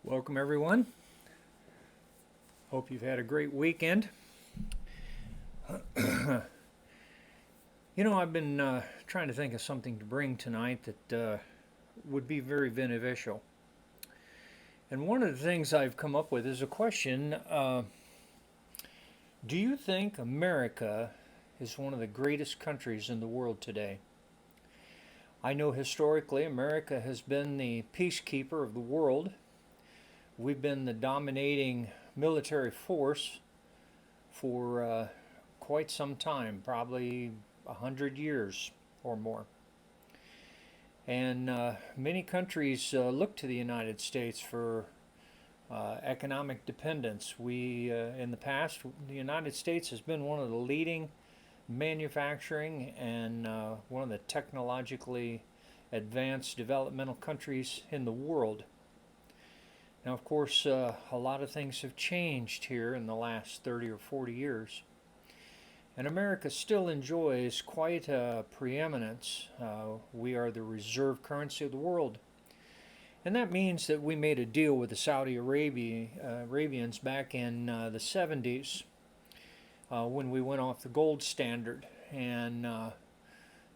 Welcome, everyone. Hope you've had a great weekend. I've been trying to think of something to bring tonight that would be very beneficial. And one of the things I've come up with is a question. Do you think America is one of the greatest countries in the world today? I know historically America has been the peacekeeper of the world. We've been the dominating military force for quite some time, probably 100 years or more. And many countries look to the United States for economic dependence. In the past, the United States has been one of the leading manufacturing and one of the technologically advanced developmental countries in the world. Now, of course, a lot of things have changed here in the last 30 or 40 years. And America still enjoys quite a preeminence. We are the reserve currency of the world. And that means that we made a deal with the Saudi Arabians back in the 70s when we went off the gold standard. And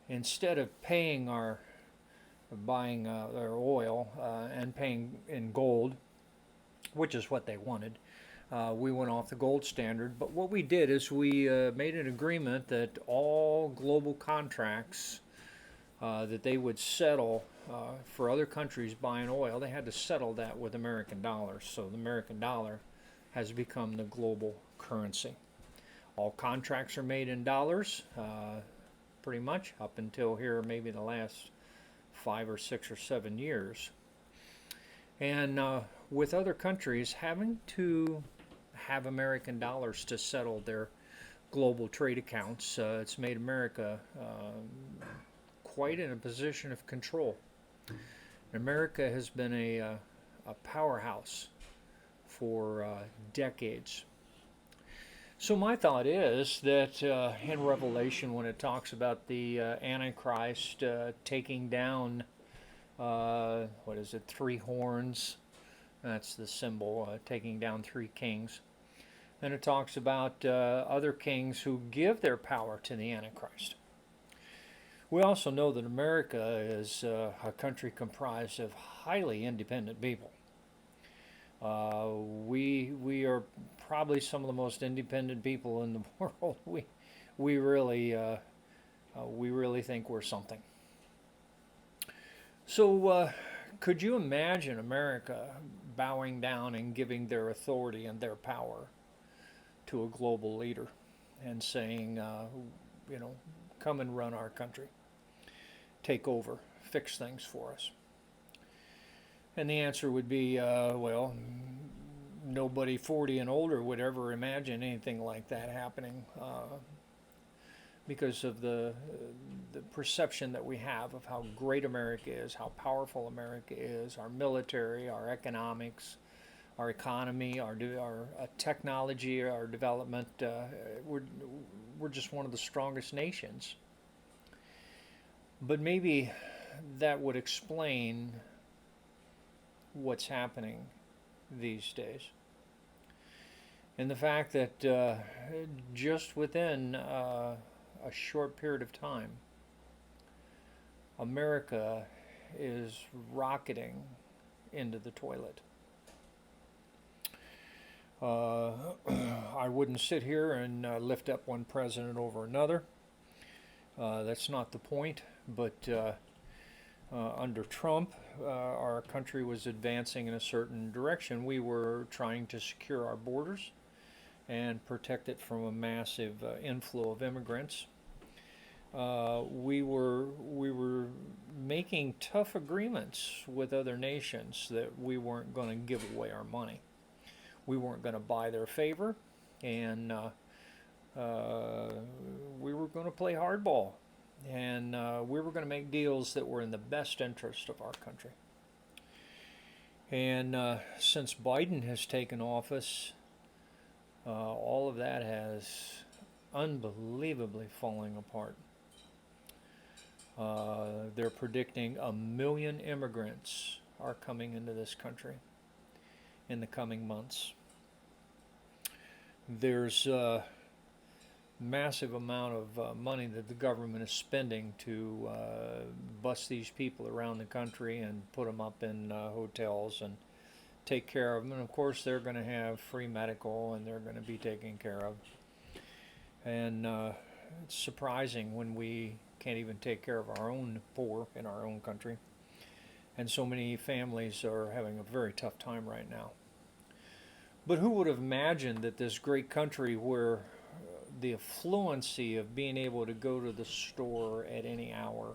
instead of buying our oil and paying in gold, which is what they wanted, we went off the gold standard. But what we did is we made an agreement that all global contracts that they would settle for other countries buying oil, they had to settle that with American dollars. So the American dollar has become the global currency. All contracts are made in dollars, pretty much up until here, maybe the last 5 or 6 or 7 years. And with other countries having to have American dollars to settle their global trade accounts, it's made America quite in a position of control. America has been a powerhouse for decades. So my thought is that in Revelation, when it talks about the antichrist taking down, 3 horns, that's the symbol, taking down 3 kings. Then it talks about other kings who give their power to the Antichrist. We also know that America is a country comprised of highly independent people. We are probably some of the most independent people in the world. We really think we're something. So could you imagine America bowing down and giving their authority and their power to a global leader and saying, come and run our country, take over, fix things for us? And the answer would be, nobody 40 and older would ever imagine anything like that happening because of the perception that we have of how great America is, how powerful America is, our military, our economics, our economy, our technology, our development. We're just one of the strongest nations. But maybe that would explain what's happening these days. And the fact that just within a short period of time, America is rocketing into the toilet. I wouldn't sit here and lift up one president over another. That's not the point. But under Trump, our country was advancing in a certain direction. We were trying to secure our borders and protect it from a massive inflow of immigrants. We were making tough agreements with other nations that we weren't going to give away our money. We weren't going to buy their favor, and we were going to play hardball, and we were going to make deals that were in the best interest of our country. And since Biden has taken office, all of that has unbelievably falling apart. They're predicting 1 million immigrants are coming into this country. in the coming months. There's a massive amount of money that the government is spending to bus these people around the country and put them up in hotels and take care of them. And of course, they're going to have free medical and they're going to be taken care of. And it's surprising when we can't even take care of our own poor in our own country. And so many families are having a very tough time right now. But who would have imagined that this great country where the affluency of being able to go to the store at any hour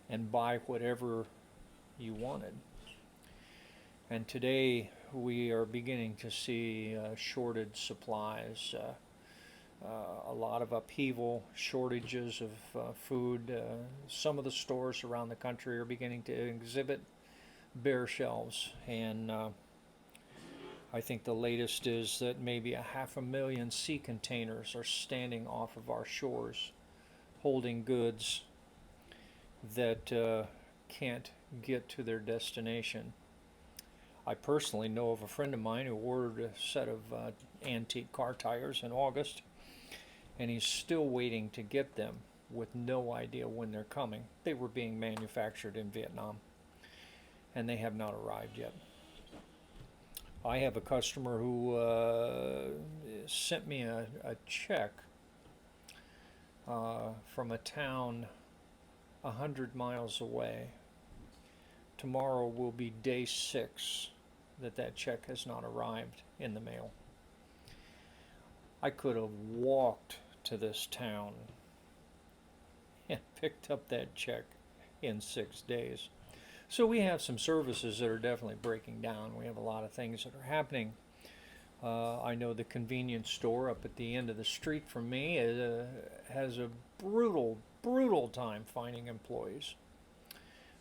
and buy whatever you wanted. And today we are beginning to see shorted supplies, a lot of upheaval, shortages of food. Some of the stores around the country are beginning to exhibit bare shelves, and I think the latest is that maybe 500,000 sea containers are standing off of our shores holding goods that can't get to their destination. I personally know of a friend of mine who ordered a set of antique car tires in August, and he's still waiting to get them with no idea when they're coming. They were being manufactured in Vietnam, and they have not arrived yet. I have a customer who sent me a check from a town 100 miles away. Tomorrow will be day 6 that check has not arrived in the mail. I could have walked to this town and picked up that check in 6 days. So we have some services that are definitely breaking down. We have a lot of things that are happening. I know the convenience store up at the end of the street from me has a brutal time finding employees.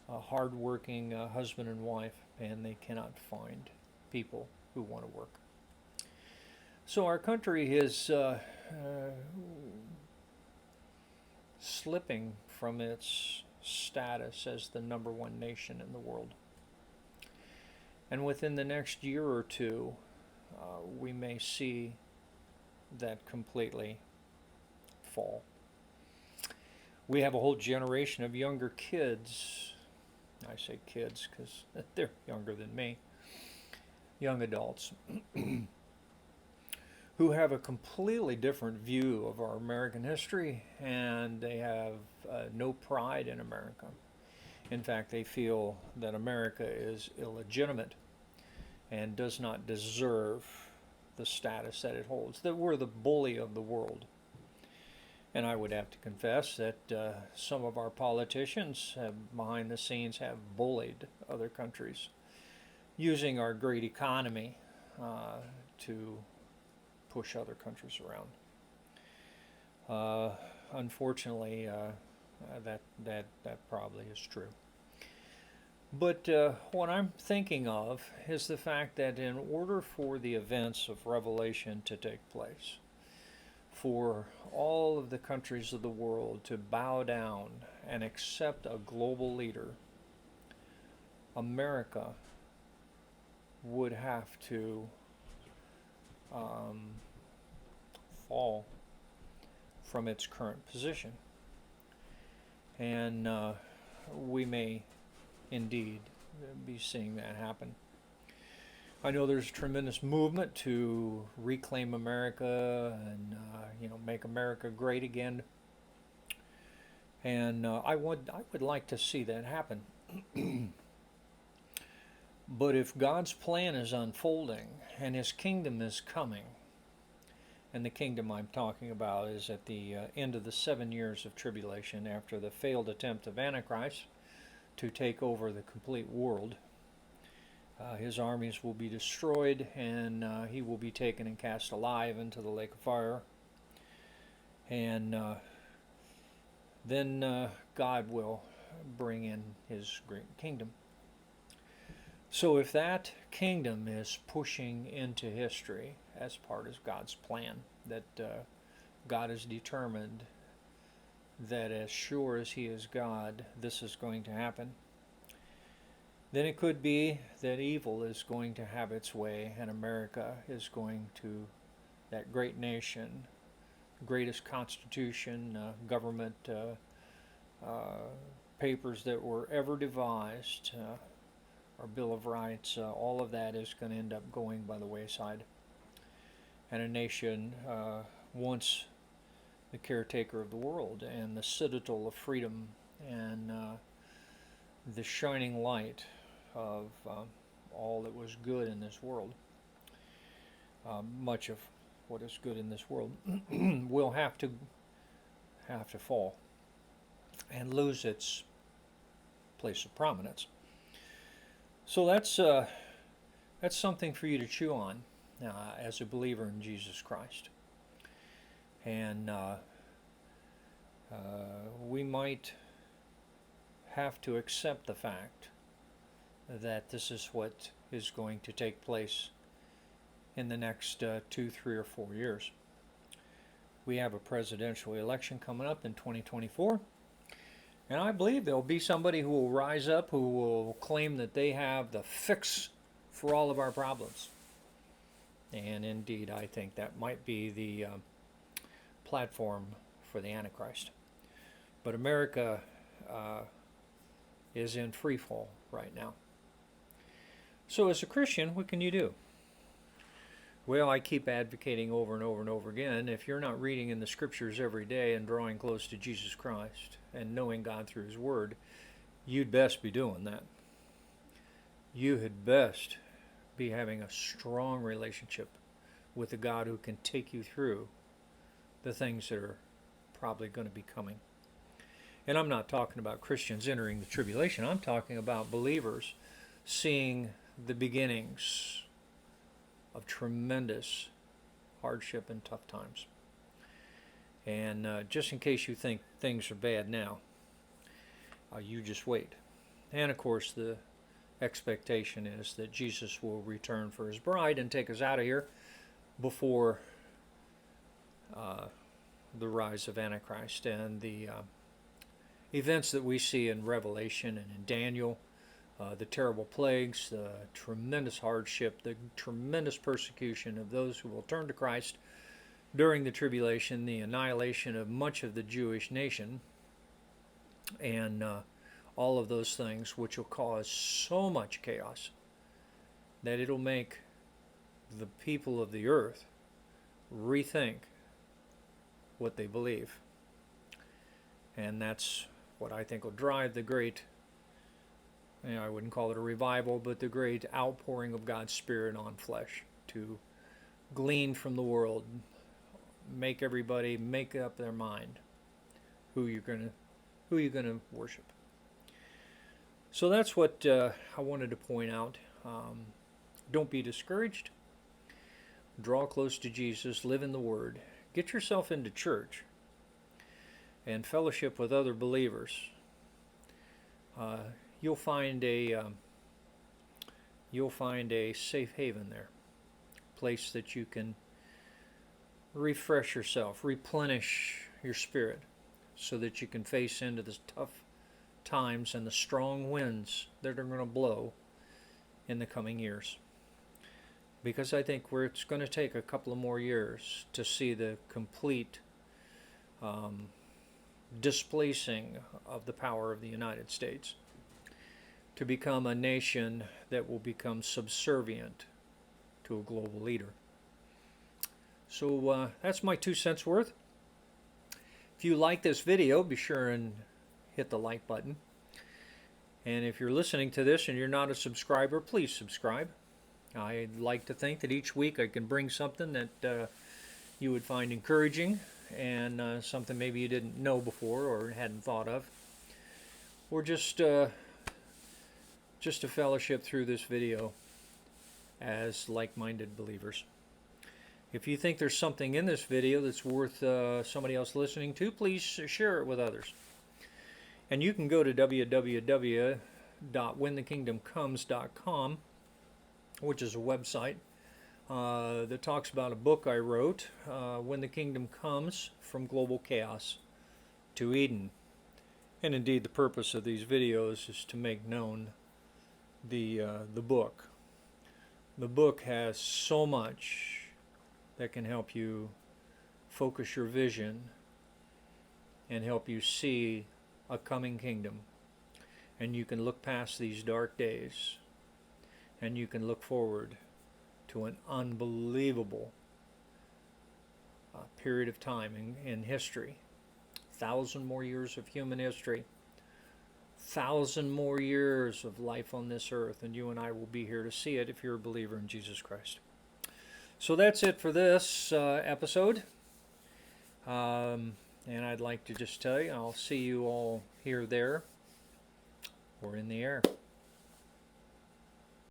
Hard-working husband and wife, and they cannot find people who want to work. So our country is slipping from its status as the #1 nation in the world. And within the next year or two, we may see that completely fall. We have a whole generation of younger kids. I say kids because they're younger than me. Young adults who have a completely different view of our American history, and they have no pride in America. In fact, they feel that America is illegitimate and does not deserve the status that it holds, that we're the bully of the world. And I would have to confess that some of our politicians behind the scenes have bullied other countries using our great economy to push other countries around. Unfortunately, that probably is true. But what I'm thinking of is the fact that in order for the events of Revelation to take place, for all of the countries of the world to bow down and accept a global leader, America would have to fall from its current position. And we may indeed be seeing that happen. I know there's a tremendous movement to reclaim America and make America great again. And I would like to see that happen. But if God's plan is unfolding and His kingdom is coming, and the kingdom I'm talking about is at the end of the 7 years of tribulation after the failed attempt of Antichrist to take over the complete world, his armies will be destroyed, and he will be taken and cast alive into the lake of fire. And then God will bring in His great kingdom. So if that kingdom is pushing into history as part of God's plan, that God has determined that as sure as He is God, this is going to happen, then it could be that evil is going to have its way and America is going to, that great nation, greatest constitution, government papers that were ever devised, our Bill of Rights, all of that is going to end up going by the wayside. And a nation, once the caretaker of the world and the citadel of freedom and the shining light of all that was good in this world, much of what is good in this world, will have to fall and lose its place of prominence. So that's something for you to chew on as a believer in Jesus Christ. And we might have to accept the fact that this is what is going to take place in the next 2, 3, or 4 years. We have a presidential election coming up in 2024, and I believe there'll be somebody who will rise up who will claim that they have the fix for all of our problems. And indeed, I think that might be the platform for the antichrist. But America is in free fall right now. So as a Christian, what can you do? Well, I keep advocating over and over and over again, if you're not reading in the scriptures every day and drawing close to Jesus Christ and knowing God through His Word, you'd best be doing that. You had best be having a strong relationship with the God who can take you through the things that are probably going to be coming. And I'm not talking about Christians entering the tribulation. I'm talking about believers seeing the beginnings of tremendous hardship and tough times. And just in case you think things are bad now, you just wait. And of course, the expectation is that Jesus will return for His bride and take us out of here before the rise of Antichrist and the events that we see in Revelation and in Daniel, the terrible plagues, the tremendous hardship, the tremendous persecution of those who will turn to Christ during the tribulation, the annihilation of much of the Jewish nation, and all of those things which will cause so much chaos that it'll make the people of the earth rethink what they believe. And that's what I think will drive the great, I wouldn't call it a revival, but the great outpouring of God's Spirit on flesh to glean from the world, make everybody make up their mind who you're gonna worship. So that's what I wanted to point out. Don't be discouraged. Draw close to Jesus. Live in the Word. Get yourself into church and fellowship with other believers. You'll find a safe haven there, place that you can refresh yourself, replenish your spirit, so that you can face into the tough times and the strong winds that are going to blow in the coming years. Because I think it's going to take a couple of more years to see the complete displacing of the power of the United States to become a nation that will become subservient to a global leader. So that's my 2 cents worth. If you like this video, be sure and hit the like button. And if you're listening to this and you're not a subscriber, please subscribe. I'd like to think that each week I can bring something that you would find encouraging and something maybe you didn't know before or hadn't thought of, or just a fellowship through this video as like-minded believers. If you think there's something in this video that's worth somebody else listening to, please share it with others. And you can go to www.whenthekingdomcomes.com, which is a website that talks about a book I wrote, When the Kingdom Comes, From Global Chaos to Eden. And indeed, the purpose of these videos is to make known the book. The book has so much that can help you focus your vision and help you see a coming kingdom. And you can look past these dark days and you can look forward to an unbelievable period of time in history. 1,000 more years of human history. 1,000 more years of life on this earth, and you and I will be here to see it if you're a believer in Jesus Christ. So that's it for this episode. And I'd like to just tell you, I'll see you all here, there, or in the air.